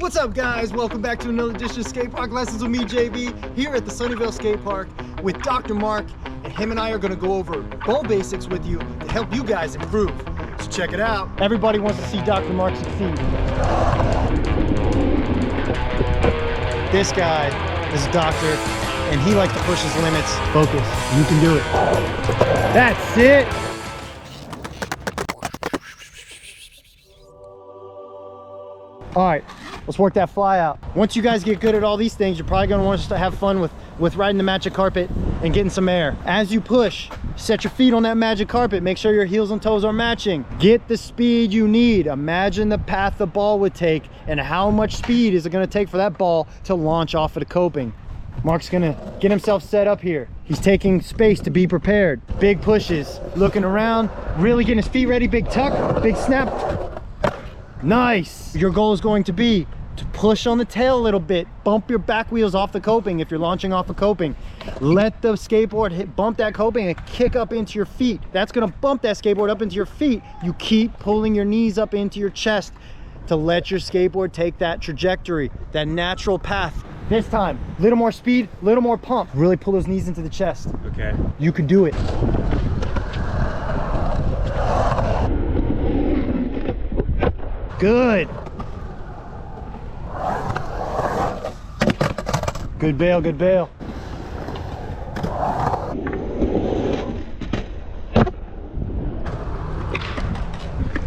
What's up, guys? Welcome back to another edition of Skate Park Lessons with me, JB, here at the Sunnyvale Skate Park with Dr. Mark, and him and I are going to go over ball basics with you to help you guys improve. So check it out. Everybody wants to see Dr. Mark succeed. This guy is a doctor, and he likes to push his limits. Focus. You can do it. That's it. All right, let's work that fly out. Once you guys get good at all these things, you're probably gonna want to have fun with riding the magic carpet and getting some air. As you push, set your feet on that magic carpet. Make sure your heels and toes are matching. Get the speed you need. Imagine the path the ball would take and how much speed is it gonna take for that ball to launch off of the coping. Mark's gonna get himself set up here. He's taking space to be prepared. Big pushes, looking around, really getting his feet ready. Big tuck, big snap. Nice. Your goal is going to be to push on the tail a little bit, bump your back wheels off the coping if you're launching off a coping. Let the skateboard bump that coping and kick up into your feet. That's gonna bump that skateboard up into your feet. You keep pulling your knees up into your chest to let your skateboard take that trajectory, that natural path. This time, a little more speed, a little more pump. Really pull those knees into the chest. Okay. You can do it. Good. Good bail, good bail.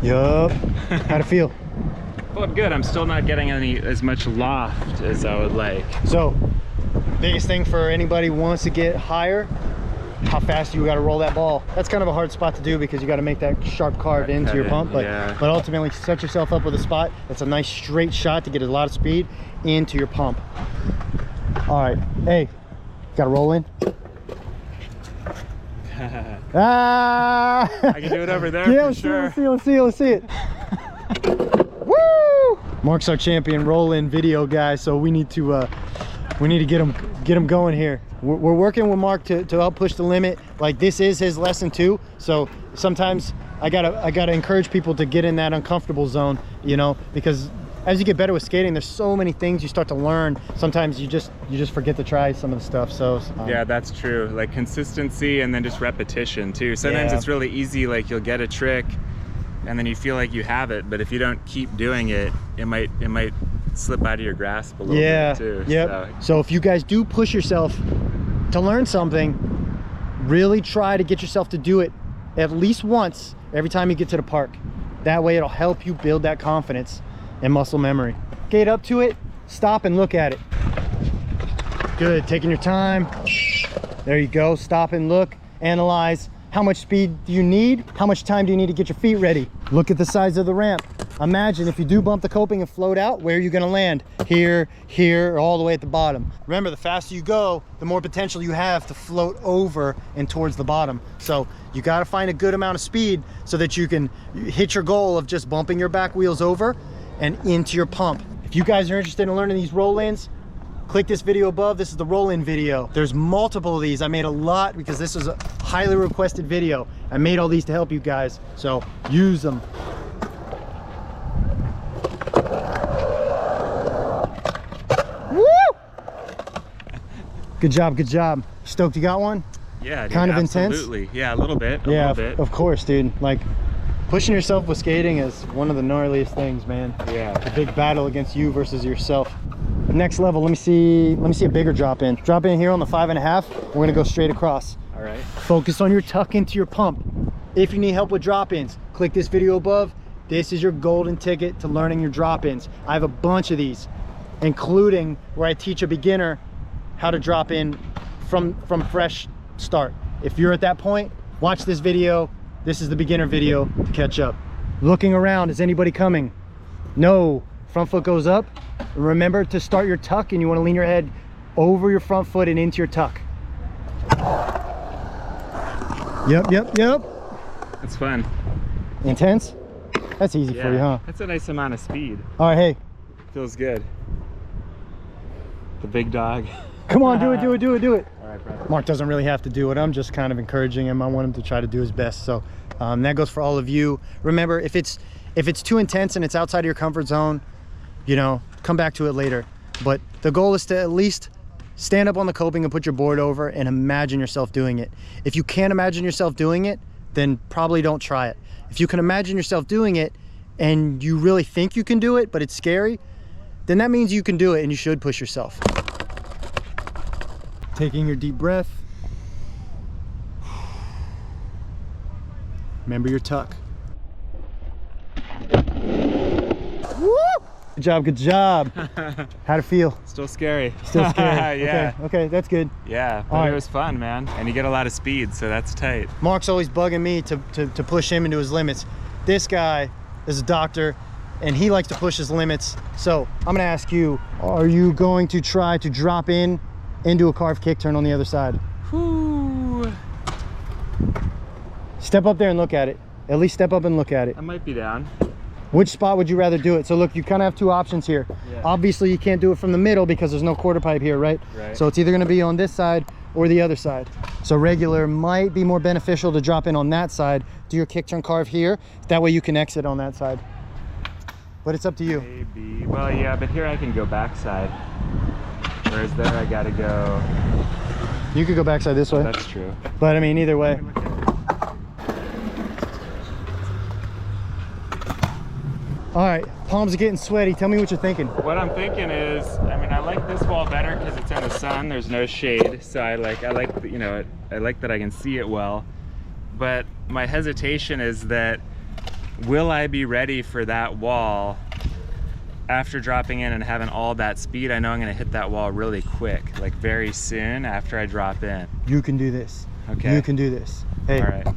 Yup. How'd it feel? Felt good. I'm still not getting as much loft as I would like. So, biggest thing for anybody who wants to get higher, how fast you got to roll that ball. That's kind of a hard spot to do because you got to make that sharp carve into your pump, but ultimately set yourself up with a spot that's a nice straight shot to get a lot of speed into your pump. All right, hey, got to roll in. I can do it over there. Yeah, for let's see it. Woo! Mark's our champion roll-in video guy, so we need to get him going here. We're working with Mark to help push the limit. Like, this is his lesson too, so sometimes I gotta encourage people to get in that uncomfortable zone, you know, because as you get better with skating, there's so many things you start to learn. Sometimes you just forget to try some of the stuff. So yeah, that's true. Like consistency and then just repetition too. Sometimes it's really easy. Like you'll get a trick and then you feel like you have it, but if you don't keep doing it, it might slip out of your grasp a little bit too. Yep. So if you guys do push yourself to learn something, really try to get yourself to do it at least once every time you get to the park. That way it'll help you build that confidence and muscle memory. Skate up to it, stop and look at it. Good, taking your time. There you go, stop and look, analyze. How much speed do you need? How much time do you need to get your feet ready? Look at the size of the ramp. Imagine if you do bump the coping and float out, where are you gonna land? Here, here, or all the way at the bottom. Remember, the faster you go, the more potential you have to float over and towards the bottom. So you gotta find a good amount of speed so that you can hit your goal of just bumping your back wheels over and into your pump. If you guys are interested in learning these roll-ins, click this video above. This is the roll-in video. There's multiple of these. I made a lot because this was a highly requested video. I made all these to help you guys, so use them. Woo! Good job, good job. Stoked you got one? Yeah, dude, kind of absolutely. intense? Yeah, a little bit. Of course, dude. Like, pushing yourself with skating is one of the gnarliest things, man. Yeah. A big battle against you versus yourself. Next level, let me see a bigger drop in. Drop in here on the 5.5. We're gonna go straight across. All right. Focus on your tuck into your pump. If you need help with drop-ins, click this video above. This is your golden ticket to learning your drop-ins. I have a bunch of these, including where I teach a beginner how to drop in from fresh start. If you're at that point, watch this video. This is the beginner video to catch up. Looking around, is anybody coming? No. Front foot goes up. Remember to start your tuck, and you want to lean your head over your front foot and into your tuck. Yep. That's fun. Intense? That's easy for you, huh? That's a nice amount of speed. All right, hey. Feels good. The big dog. Come on, do it. All right, brother. Mark doesn't really have to do it. I'm just kind of encouraging him. I want him to try to do his best. So that goes for all of you. Remember, if it's too intense and it's outside of your comfort zone, you know, come back to it later. But the goal is to at least stand up on the coping and put your board over and imagine yourself doing it. If you can't imagine yourself doing it, then probably don't try it. If you can imagine yourself doing it and you really think you can do it, but it's scary, then that means you can do it and you should push yourself. Taking your deep breath. Remember your tuck. Woo! Good job, good job. How'd it feel? Still scary. Still scary. Yeah. Okay, that's good. Yeah, but it was fun, man. And you get a lot of speed, so that's tight. Mark's always bugging me to push him into his limits. This guy is a doctor and he likes to push his limits. So I'm gonna ask you, are you going to try to drop in into a carved kick turn on the other side? Whew. Step up there and look at it. At least step up and look at it. I might be down. Which spot would you rather do it? So look, you kind of have two options here. Yeah. Obviously you can't do it from the middle because there's no quarter pipe here, right? Right. So it's either gonna be on this side or the other side. So regular might be more beneficial to drop in on that side, do your kick turn carve here. That way you can exit on that side. But it's up to you. Maybe, well, yeah, but here I can go backside. Whereas there I gotta go. You could go backside this way. That's true. But I mean, either way. All right, palms are getting sweaty. Tell me what you're thinking. What I'm thinking is, I mean, I like this wall better because it's in the sun. There's no shade, so I like, you know, I like that I can see it well. But my hesitation is that, will I be ready for that wall after dropping in and having all that speed? I know I'm gonna hit that wall really quick, like very soon after I drop in. You can do this. Okay. You can do this. Hey. All right.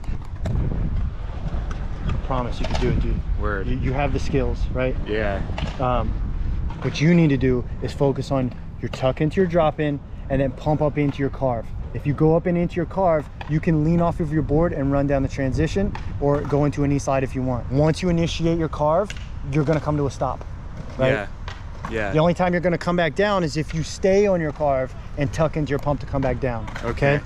Promise you can do it, dude. Word. You have the skills, right? Yeah. What you need to do is focus on your tuck into your drop in and then pump up into your carve. If you go up and into your carve, you can lean off of your board and run down the transition or go into a knee slide if you want. Once you initiate your carve, you're gonna come to a stop, right? Yeah. Yeah. The only time you're gonna come back down is if you stay on your carve and tuck into your pump to come back down, okay?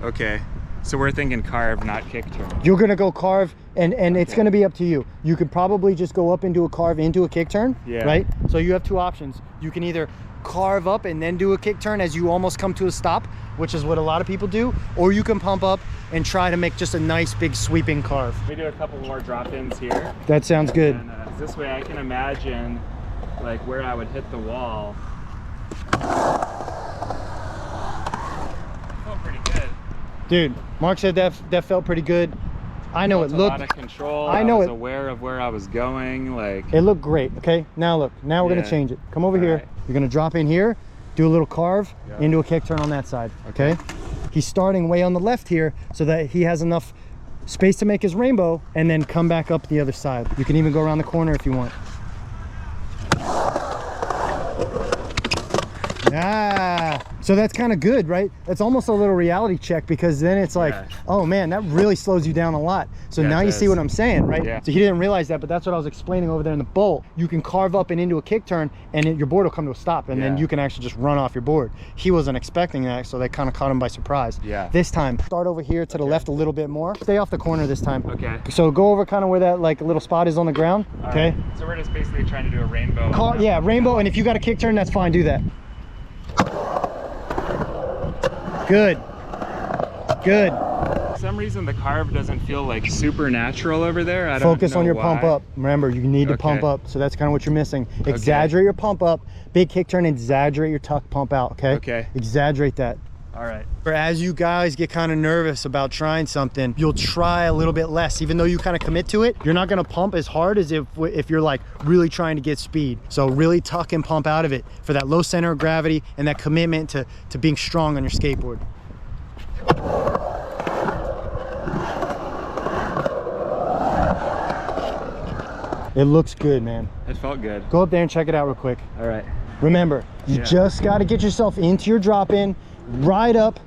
Okay. So we're thinking carve, not kick turn. You're gonna go carve and it's gonna be up to you. You could probably just go up into a carve into a kick turn, right? So you have two options. You can either carve up and then do a kick turn as you almost come to a stop, which is what a lot of people do, or you can pump up and try to make just a nice big sweeping carve. We do a couple more drop-ins here. That sounds good. And this way I can imagine like where I would hit the wall. Felt pretty good. Dude, Mark said that felt pretty good. I know it looked a lot of control. I know I was it aware of where I was going. Like it looked great. Okay, now look. Now we're gonna change it. Come over here. Right. You're gonna drop in here, do a little carve into a kick turn on that side. Okay. He's starting way on the left here so that he has enough space to make his rainbow and then come back up the other side. You can even go around the corner if you want. Ah, so that's kind of good, right? That's almost a little reality check because then it's like, oh man, that really slows you down a lot. So now you see what I'm saying, right? Yeah. So he didn't realize that, but that's what I was explaining over there in the bowl. You can carve up and into a kick turn and your board will come to a stop and then you can actually just run off your board. He wasn't expecting that, so they kind of caught him by surprise. Yeah. This time, start over here to the left a little bit more. Stay off the corner this time. Okay. So go over kind of where that like little spot is on the ground. All okay. Right. So we're just basically trying to do a rainbow. Yeah, rainbow, and if you got a kick turn, that's fine, do that. Good. Good. For some reason the carve doesn't feel like supernatural over there. I don't Focus know on your why. pump up. Remember, you need to pump up. So that's kind of what you're missing. Exaggerate your pump up. Big kick turn, exaggerate your tuck pump out, okay? Okay. Exaggerate that. All right. As you guys get kind of nervous about trying something, you'll try a little bit less. Even though you kind of commit to it, you're not going to pump as hard as if you're like really trying to get speed. So really tuck and pump out of it for that low center of gravity and that commitment to being strong on your skateboard. It looks good, man. It felt good. Go up there and check it out real quick. All right. Remember, you just got to get yourself into your drop in, ride up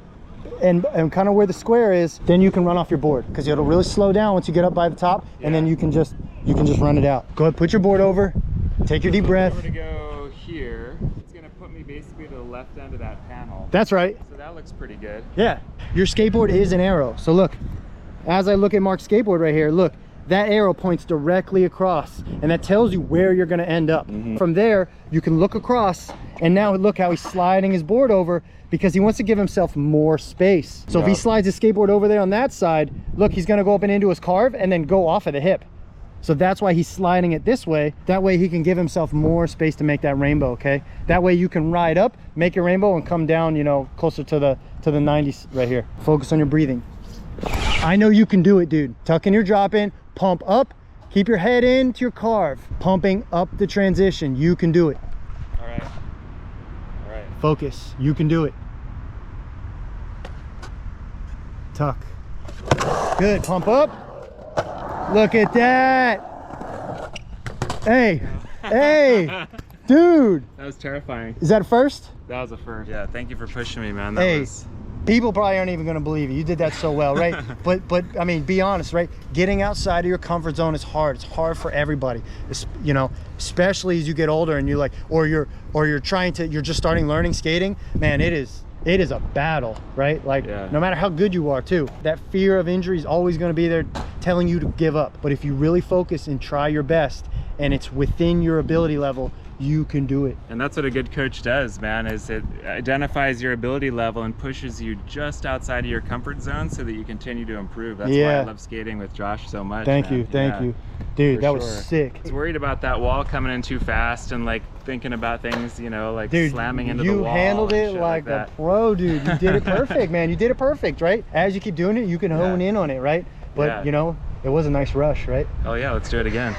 and kind of where the square is, then you can run off your board because it'll really slow down once you get up by the top and then you can just run it out. Go ahead, put your board over, take your deep breath. If we're to go here, it's gonna put me basically to the left end of that panel. That's right. So that looks pretty good. Yeah, your skateboard is an arrow. So look, as I look at Mark's skateboard right here, look, that arrow points directly across, and that tells you where you're going to end up. From there, you can look across, and now look how he's sliding his board over because he wants to give himself more space. So if he slides his skateboard over there on that side, look, he's going to go up and into his carve and then go off of the hip. So that's why he's sliding it this way. That way he can give himself more space to make that rainbow, okay? That way you can ride up, make your rainbow, and come down, you know, closer to the 90s right here. Focus on your breathing. I know you can do it, dude. Tuck in your drop in, pump up, keep your head into your carve, pumping up the transition. You can do it. All right. All right. Focus. You can do it. Tuck. Good. Pump up. Look at that. Hey. Hey. Dude. That was terrifying. Is that a first? That was a first. Yeah, thank you for pushing me, man. Hey. People probably aren't even going to believe you. You did that so well, right? but I mean, be honest, right? Getting outside of your comfort zone is hard. It's hard for everybody. It's, you know, especially as you get older and you're like, or you're just starting learning skating. Man, it is a battle, right? Like, no matter how good you are too, that fear of injury is always going to be there telling you to give up. But if you really focus and try your best, and it's within your ability level, you can do it. And that's what a good coach does, man, is it identifies your ability level and pushes you just outside of your comfort zone so that you continue to improve. That's why I love skating with Josh so much. Thank you. Dude, that was sick. I was worried about that wall coming in too fast and like thinking about things, you know, like slamming into the wall. You handled it like a pro, dude. You did it perfect, man. You did it perfect, right? As you keep doing it, you can hone in on it, right? But you know, it was a nice rush, right? Oh yeah, let's do it again.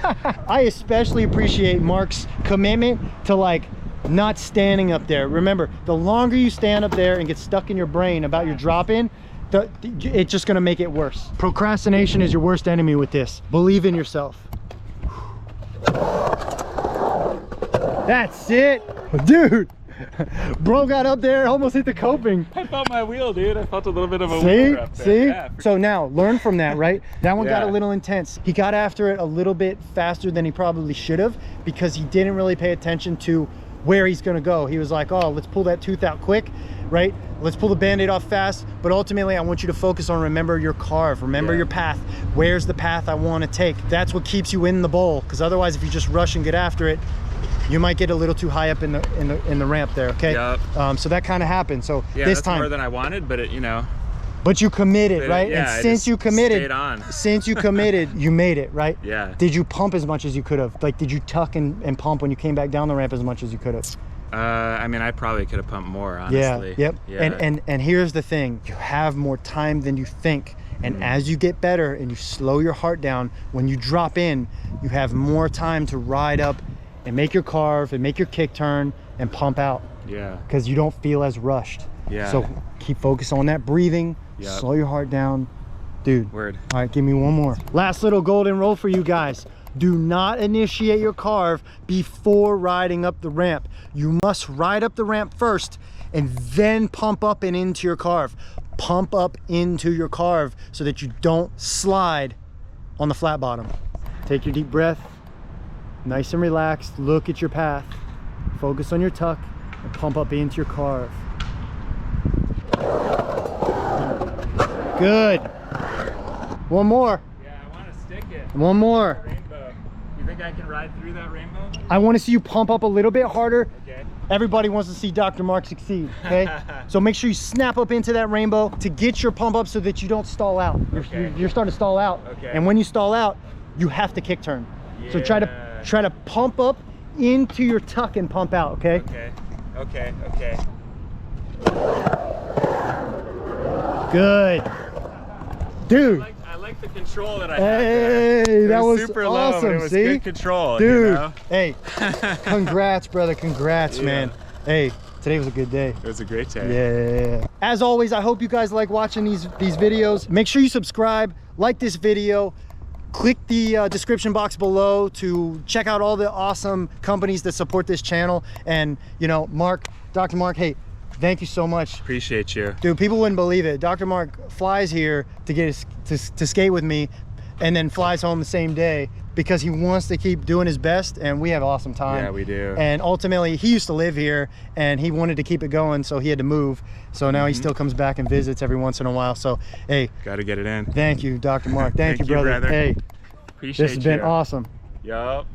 I especially appreciate Marc's commitment to like not standing up there. Remember, the longer you stand up there and get stuck in your brain about your drop in, it's just gonna make it worse. Procrastination is your worst enemy with this. Believe in yourself. That's it, dude. Bro got up there, almost hit the coping. I felt my wheel, dude. I felt a little bit of a wheel up there. See? Yeah, so now, learn from that, right? That one got a little intense. He got after it a little bit faster than he probably should have because he didn't really pay attention to where he's gonna go. He was like, oh, let's pull that tooth out quick, right? Let's pull the Band-Aid off fast. But ultimately, I want you to focus on remember your carve, remember your path. Where's the path I wanna take? That's what keeps you in the bowl, because otherwise, if you just rush and get after it, you might get a little too high up in the ramp there, okay? So that kind of happened. So this time, more than I wanted, but it, you know. But you committed, right? Yeah, and since you committed, stayed on. Since you committed, you made it, right? Yeah. Did you pump as much as you could have? Like, did you tuck and pump when you came back down the ramp as much as you could have? I mean, I probably could have pumped more, honestly. Yeah. And here's the thing: you have more time than you think. And as you get better and you slow your heart down, when you drop in, you have more time to ride up and make your carve and make your kick turn and pump out. Yeah. Because you don't feel as rushed. Yeah. So keep focused on that breathing. Slow your heart down. Dude. Word. All right, give me one more. Last little golden rule for you guys. Do not initiate your carve before riding up the ramp. You must ride up the ramp first and then pump up and into your carve. Pump up into your carve so that you don't slide on the flat bottom. Take your deep breath. Nice and relaxed. Look at your path. Focus on your tuck and pump up into your carve. Good. One more. Yeah, I want to stick it. One more. Rainbow. You think I can ride through that rainbow? I want to see you pump up a little bit harder. Okay. Everybody wants to see Dr. Marc succeed, okay? So make sure you snap up into that rainbow to get your pump up so that you don't stall out. You're starting to stall out. Okay. And when you stall out, you have to kick turn. Yeah. So try to pump up into your tuck and pump out, okay? Okay. Good. Dude. I like the control that I had there. Hey, that was super awesome. Low, but it was see? Good control, dude. You know? Hey, congrats, brother. Congrats, man. Hey, today was a good day. It was a great day. Yeah. As always, I hope you guys like watching these videos. Make sure you subscribe, like this video. Click the description box below to check out all the awesome companies that support this channel. And, you know, Marc, Dr. Marc, hey, thank you so much. Appreciate you. Dude, people wouldn't believe it. Dr. Marc flies here to get to skate with me and then flies home the same day because he wants to keep doing his best, and we have an awesome time. Yeah, we do. And ultimately, he used to live here and he wanted to keep it going, so he had to move. So now he still comes back and visits every once in a while. So, hey. Got to get it in. Thank you, Dr. Marc. Thank you, brother. Hey. Appreciate This has been you. awesome. Yup.